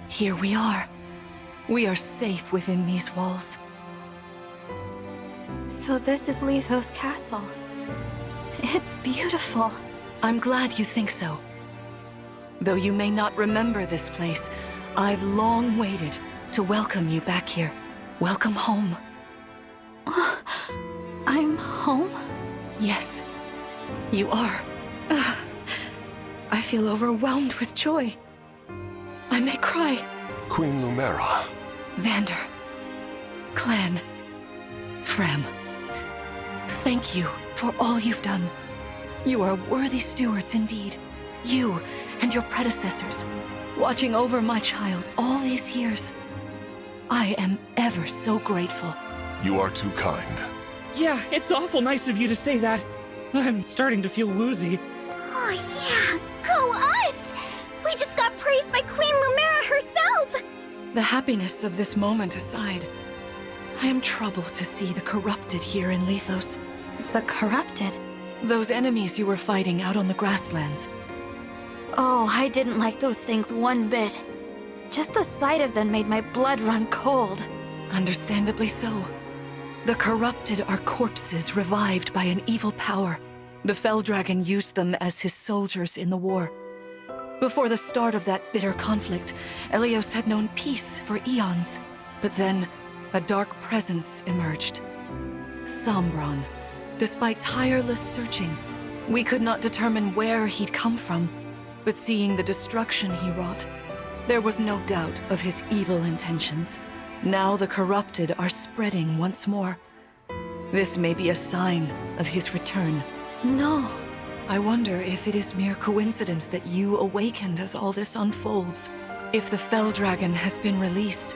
Here we are. We are safe within these walls. So this is Lithos Castle. It's beautiful. I'm glad you think so. Though you may not remember this place, I've long waited to welcome you back here. Welcome home. I'm home? Yes, you are. I feel overwhelmed with joy. I may cry. Queen Lumera. Vander, Clan, Frem, thank you for all you've done. You are worthy stewards indeed. You and your predecessors, watching over my child all these years. I am ever so grateful. You are too kind. Yeah, it's awful nice of you to say that. I'm starting to feel woozy. Oh yeah, go us! We just got praised by Queen Lumera herself! The happiness of this moment aside, I am troubled to see the corrupted here in Lithos. The corrupted? Those enemies you were fighting out on the grasslands. Oh, I didn't like those things one bit. Just the sight of them made my blood run cold. Understandably so. The corrupted are corpses revived by an evil power. The Fell Dragon used them as his soldiers in the war. Before the start of that bitter conflict, Elyos had known peace for eons. But then, a dark presence emerged. Sombron. Despite tireless searching, we could not determine where he'd come from. But seeing the destruction he wrought, there was no doubt of his evil intentions. Now the corrupted are spreading once more. This may be a sign of his return. No. I wonder if it is mere coincidence that you awakened as all this unfolds. If the Fell Dragon has been released,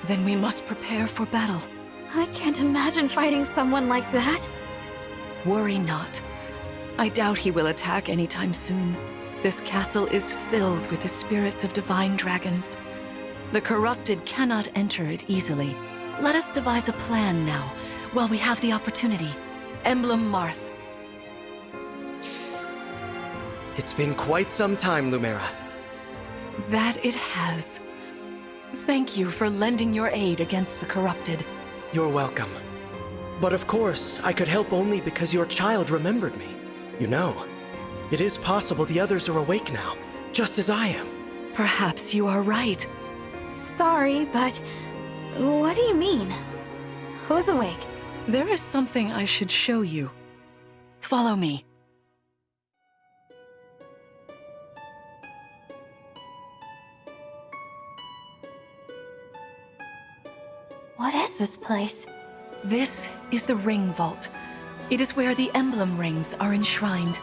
then we must prepare for battle. I can't imagine fighting someone like that. Worry not. I doubt he will attack anytime soon. This castle is filled with the spirits of divine dragons. The corrupted cannot enter it easily. Let us devise a plan now, while we have the opportunity. Emblem Marth. It's been quite some time, Lumera. That it has. Thank you for lending your aid against the corrupted. You're welcome. But of course, I could help only because your child remembered me. You know, it is possible the others are awake now, just as I am. Perhaps you are right. Sorry, but what do you mean? Who's awake? There is something I should show you. Follow me. What is this place? This is the Ring Vault. It is where the Emblem rings are enshrined.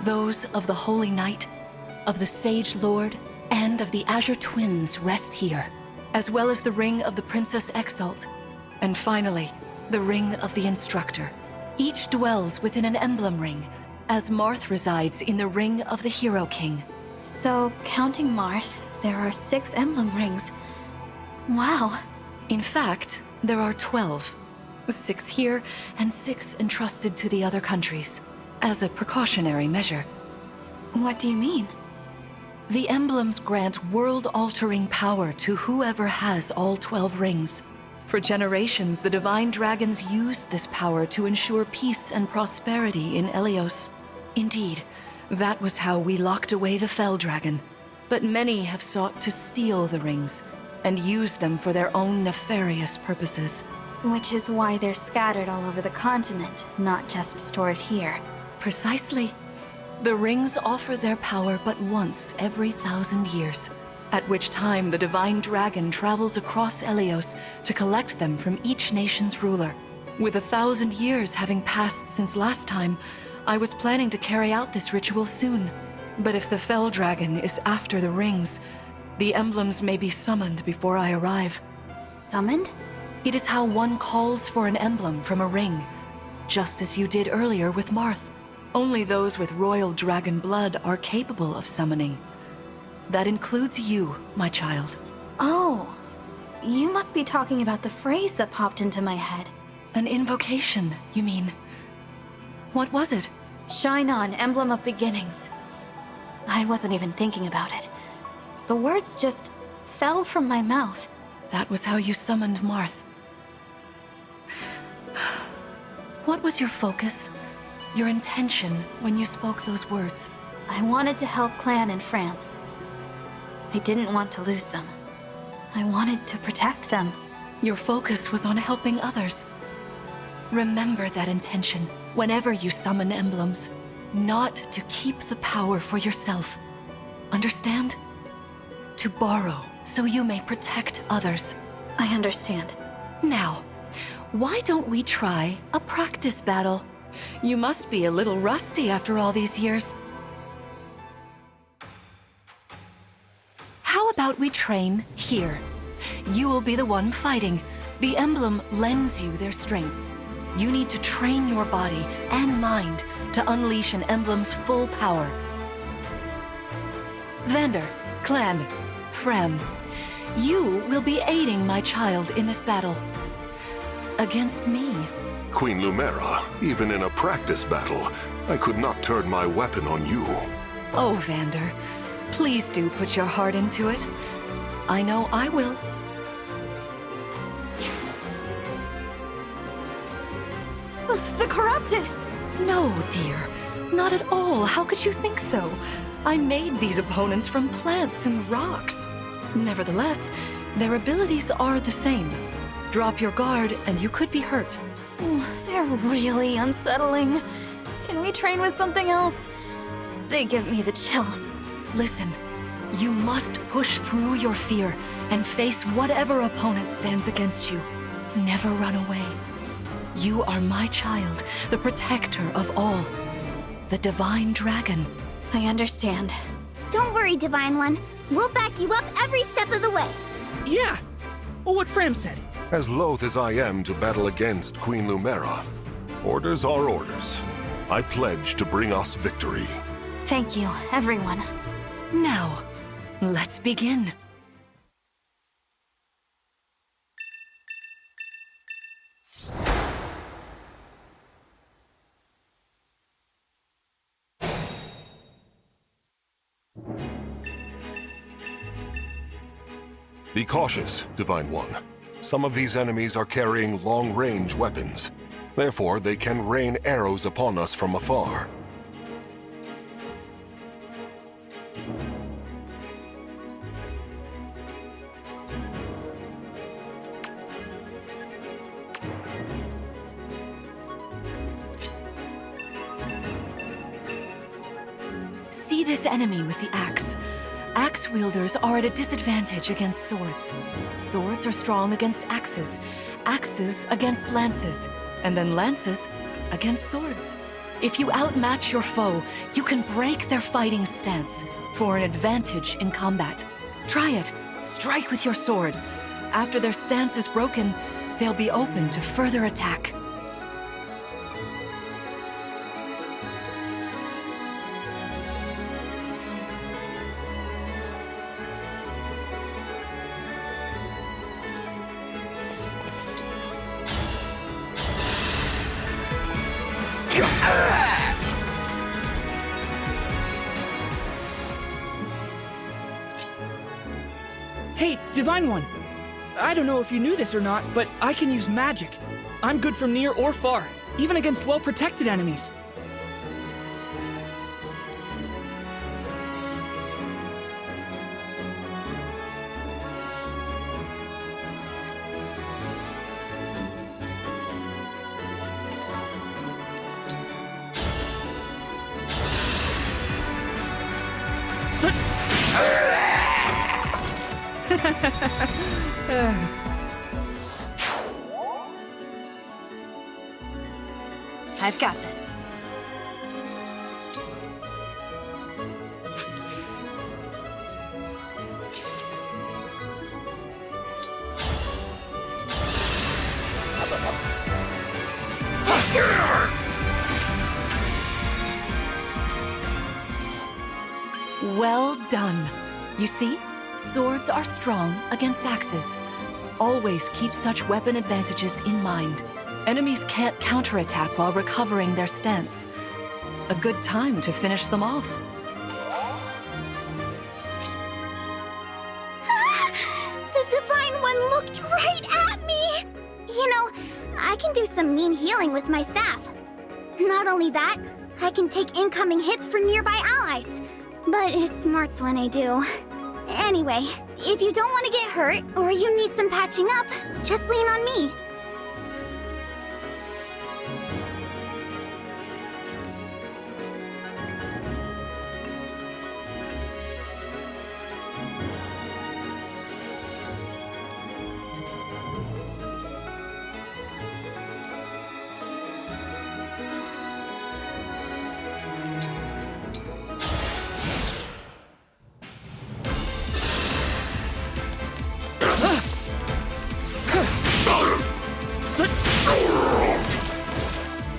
Those of the Holy Knight, of the Sage Lord, and of the Azure Twins rest here, as well as the Ring of the Princess Exalt, and finally, the Ring of the Instructor. Each dwells within an Emblem ring, as Marth resides in the Ring of the Hero King. So, counting Marth, there are 6 emblem rings. Wow. In fact, there are 12. 6 here, and 6 entrusted to the other countries, as a precautionary measure. What do you mean? The emblems grant world-altering power to whoever has all 12 rings. For generations, the Divine Dragons used this power to ensure peace and prosperity in Elyos. Indeed, that was how we locked away the Fell Dragon. But many have sought to steal the rings and use them for their own nefarious purposes. Which is why they're scattered all over the continent, not just stored here. Precisely. The rings offer their power but once every 1,000 years, at which time the Divine Dragon travels across Elyos to collect them from each nation's ruler. With 1,000 years having passed since last time, I was planning to carry out this ritual soon. But if the Fell Dragon is after the rings, the emblems may be summoned before I arrive. Summoned? It is how one calls for an emblem from a ring, just as you did earlier with Marth. Only those with royal dragon blood are capable of summoning. That includes you, my child. Oh, you must be talking about the phrase that popped into my head. An invocation, you mean? What was it? Shine on, Emblem of Beginnings. I wasn't even thinking about it. The words just fell from my mouth. That was how you summoned Marth. What was your focus? Your intention when you spoke those words? I wanted to help Clan and Fram. I didn't want to lose them. I wanted to protect them. Your focus was on helping others. Remember that intention whenever you summon emblems. Not to keep the power for yourself. Understand? To borrow so you may protect others. I understand. Now, why don't we try a practice battle? You must be a little rusty after all these years. How about we train here? You will be the one fighting. The emblem lends you their strength. You need to train your body and mind to unleash an emblem's full power. Vander, Clan, Frem, you will be aiding my child in this battle. Against me. Queen Lumera, even in a practice battle, I could not turn my weapon on you. Oh, Vander, please do put your heart into it. I know I will. The corrupted! No, dear. Not at all. How could you think so? I made these opponents from plants and rocks. Nevertheless, their abilities are the same. Drop your guard and you could be hurt. They're really unsettling. Can we train with something else? They give me the chills. Listen, you must push through your fear and face whatever opponent stands against you. Never run away. You are my child, the protector of all. The Divine Dragon. I understand. Don't worry, Divine One. We'll back you up every step of the way. Yeah! What Fram said. As loath as I am to battle against Queen Lumera, orders are orders. I pledge to bring us victory. Thank you, everyone. Now, let's begin. Be cautious, Divine One. Some of these enemies are carrying long-range weapons. Therefore, they can rain arrows upon us from afar. See this enemy with the axe. Axe wielders are at a disadvantage against swords. Swords are strong against axes, axes against lances, and then lances against swords. If you outmatch your foe, you can break their fighting stance for an advantage in combat. Try it. Strike with your sword. After their stance is broken, they'll be open to further attack. Hey, Divine One. I don't know if you knew this or not, but I can use magic. I'm good from near or far, even against well-protected enemies. I've got this. Well done. You see, swords are strong against axes. Always keep such weapon advantages in mind. Enemies can't counterattack while recovering their stance. A good time to finish them off. right at me! You know, I can do some mean healing with my staff. Not only that, I can take incoming hits for nearby allies. But it smarts when I do. Anyway, if you don't want to get hurt, or you need some patching up, just lean on me.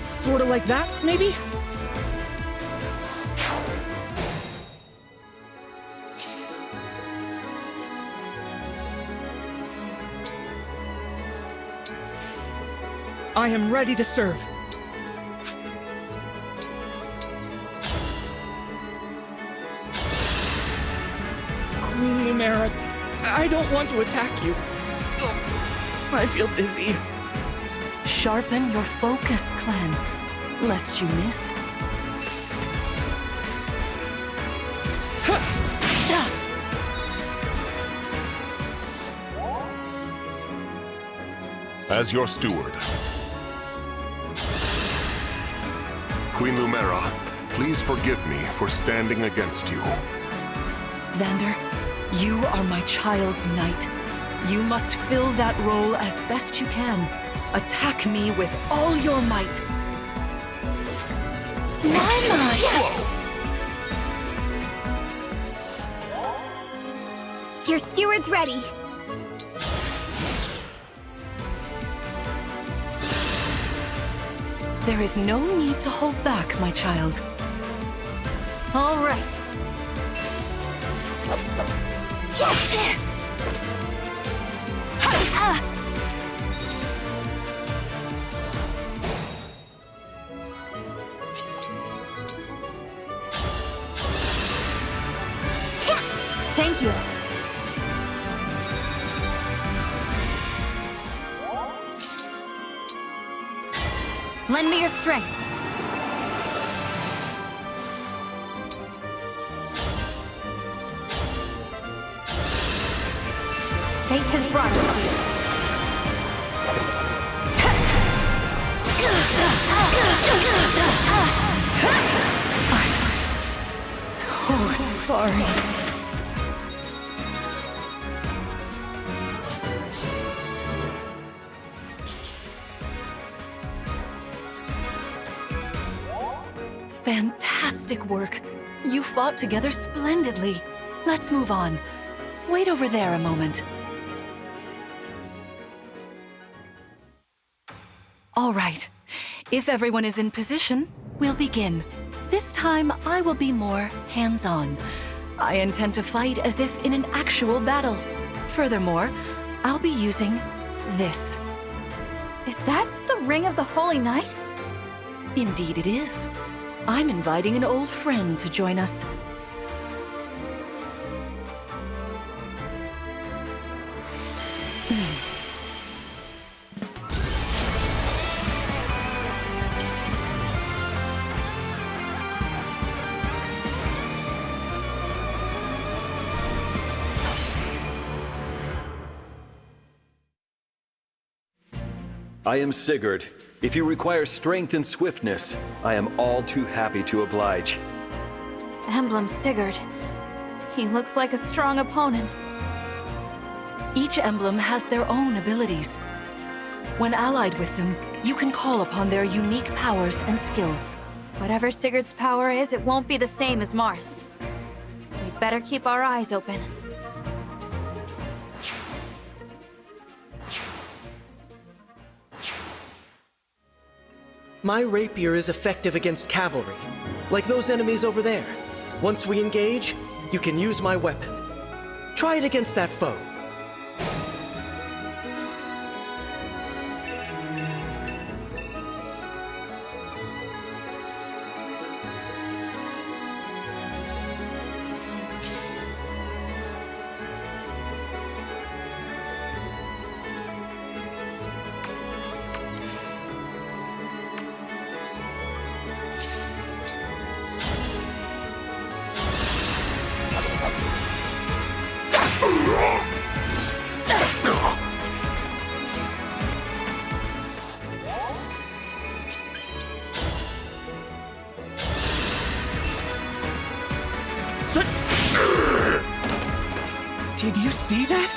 Sorta like that, maybe? I am ready to serve. Queen Lumera, I don't want to attack you. I feel dizzy. Sharpen your focus, Clan, lest you miss. As your steward. Queen Lumera, please forgive me for standing against you. Vander, you are my child's knight. You must fill that role as best you can. Attack me with all your might. Your steward's ready. There is no need to hold back, my child. All right. Thank you. Lend me your strength. Fate has brought us I'm so sorry. Fantastic work. You fought together splendidly. Let's move on. Wait over there a moment. All right. If everyone is in position, we'll begin. This time, I will be more hands-on. I intend to fight as if in an actual battle. Furthermore, I'll be using this. Is that the Ring of the Holy Knight? Indeed it is. I'm inviting an old friend to join us. I am Sigurd. If you require strength and swiftness, I am all too happy to oblige. Emblem Sigurd. He looks like a strong opponent. Each emblem has their own abilities. When allied with them, you can call upon their unique powers and skills. Whatever Sigurd's power is, it won't be the same as Marth's. We'd better keep our eyes open. My rapier is effective against cavalry, like those enemies over there. Once we engage, you can use my weapon. Try it against that foe. Did you see that?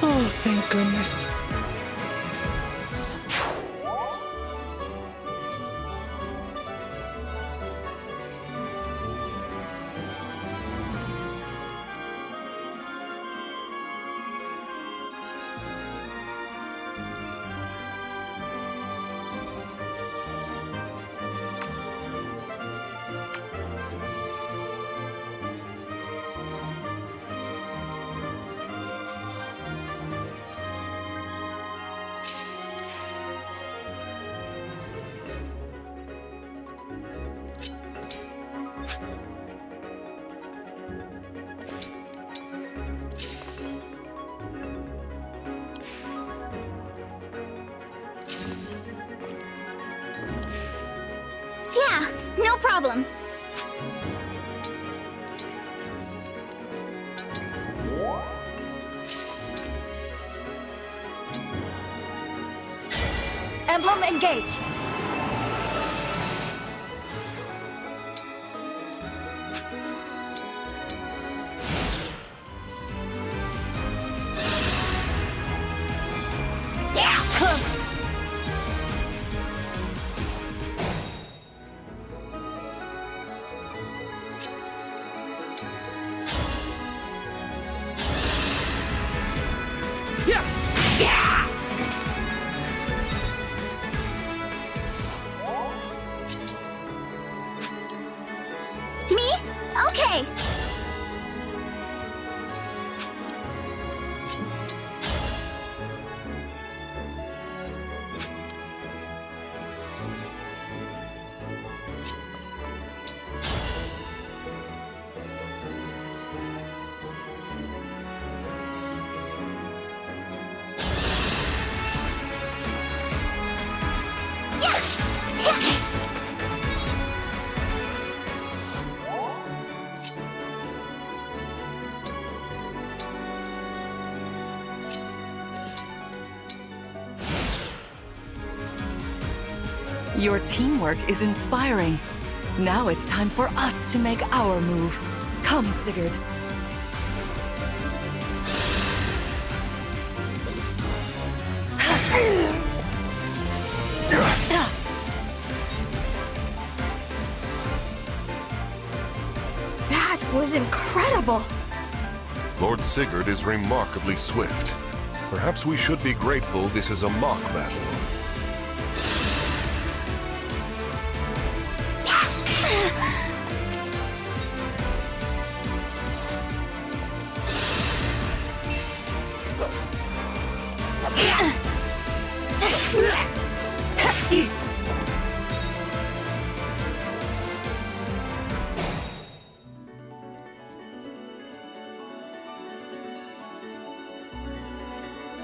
Oh, thank goodness. Yeah, no problem. Emblem, engage! Yeah! Close! Yeah! Me? Okay. Your teamwork is inspiring. Now it's time for us to make our move. Come, Sigurd. That was incredible! Lord Sigurd is remarkably swift. Perhaps we should be grateful this is a mock battle.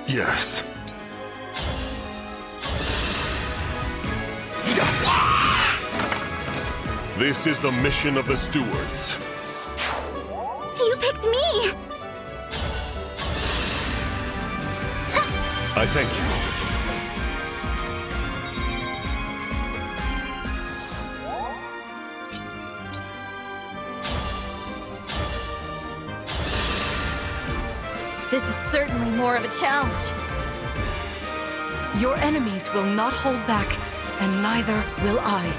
Yes. This is the mission of the stewards. You picked me! I thank you. This is certainly more of a challenge. Your enemies will not hold back, and neither will I.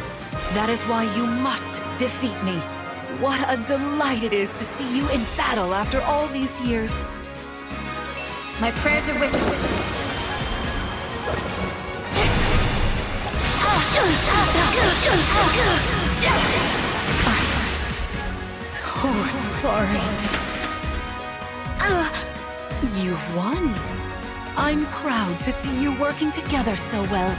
That is why you must defeat me. What a delight it is to see you in battle after all these years. My prayers are with you. So sorry. You've won. I'm proud to see you working together so well.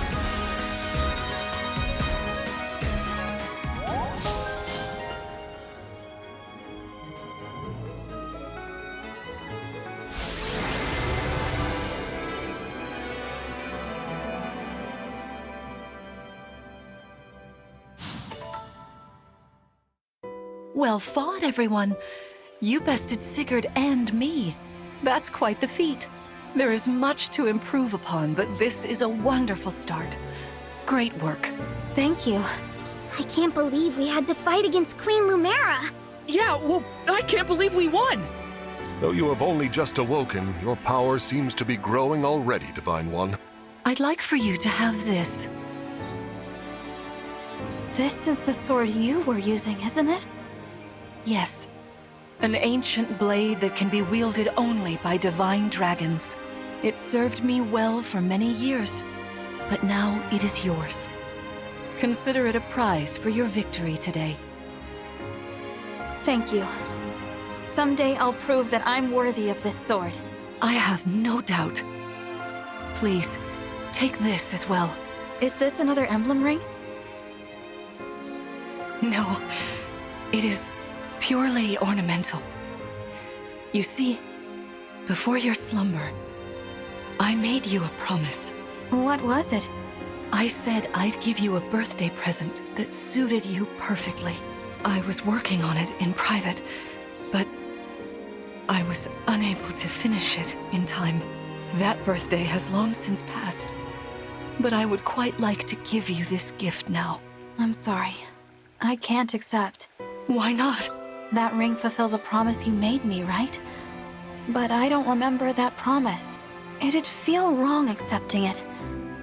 Well fought, everyone. You bested Sigurd and me. That's quite the feat. There is much to improve upon, but this is a wonderful start. Great work. Thank you. I can't believe we had to fight against Queen Lumera. Yeah, well, I can't believe we won! Though you have only just awoken, your power seems to be growing already, Divine One. I'd like for you to have this. This is the sword you were using, isn't it? Yes. An ancient blade that can be wielded only by divine dragons. It served me well for many years, but now it is yours. Consider it a prize for your victory today. Thank you. Someday I'll prove that I'm worthy of this sword. I have no doubt. Please, take this as well. Is this another emblem ring? No, it is purely ornamental. You see, before your slumber, I made you a promise. What was it? I said I'd give you a birthday present that suited you perfectly. I was working on it in private, but I was unable to finish it in time. That birthday has long since passed, but I would quite like to give you this gift now. I'm sorry. I can't accept. Why not? That ring fulfills a promise you made me, right? But I don't remember that promise. It'd feel wrong accepting it.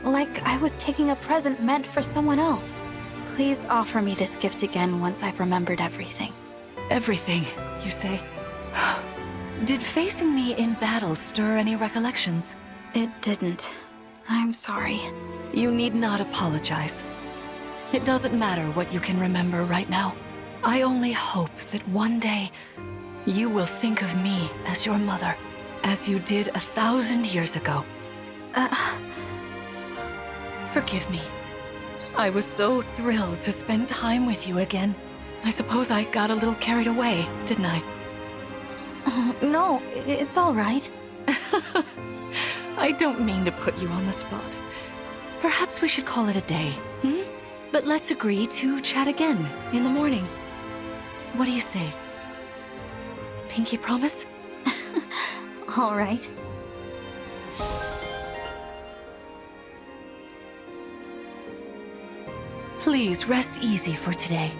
Like I was taking a present meant for someone else. Please offer me this gift again once I've remembered everything. Everything, you say? Did facing me in battle stir any recollections? It didn't. I'm sorry. You need not apologize. It doesn't matter what you can remember right now. I only hope that one day you will think of me as your mother, as you did 1,000 years ago. Forgive me. I was so thrilled to spend time with you again. I suppose I got a little carried away, didn't I? No, it's all right. I don't mean to put you on the spot. Perhaps we should call it a day, hmm? But let's agree to chat again in the morning. What do you say? Pinky promise? All right. Please rest easy for today.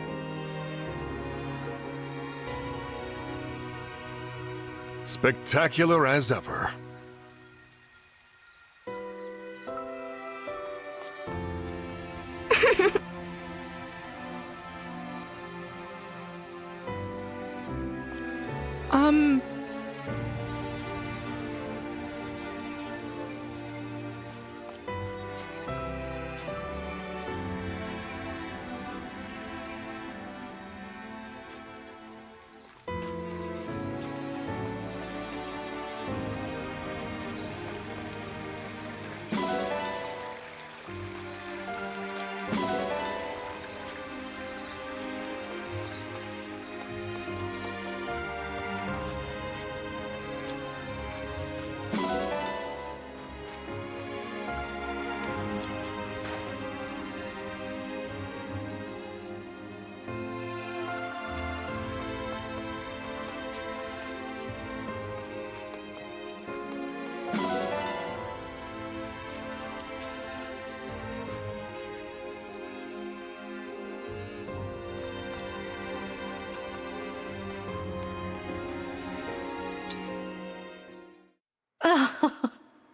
Spectacular as ever.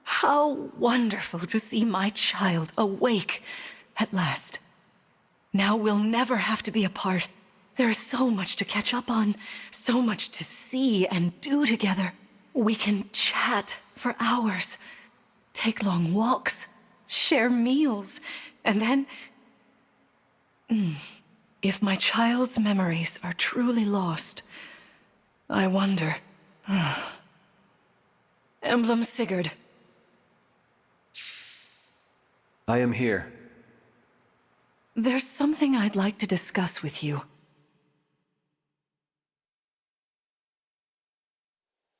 How wonderful to see my child awake at last. Now we'll never have to be apart. There is so much to catch up on, so much to see and do together. We can chat for hours, take long walks, share meals, and then... If my child's memories are truly lost, I wonder. Emblem Sigurd. I am here. There's something I'd like to discuss with you.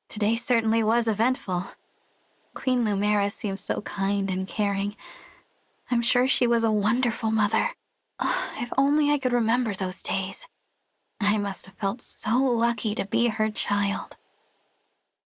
Today certainly was eventful. Queen Lumera seems so kind and caring. I'm sure she was a wonderful mother. If only I could remember those days. I must have felt so lucky to be her child.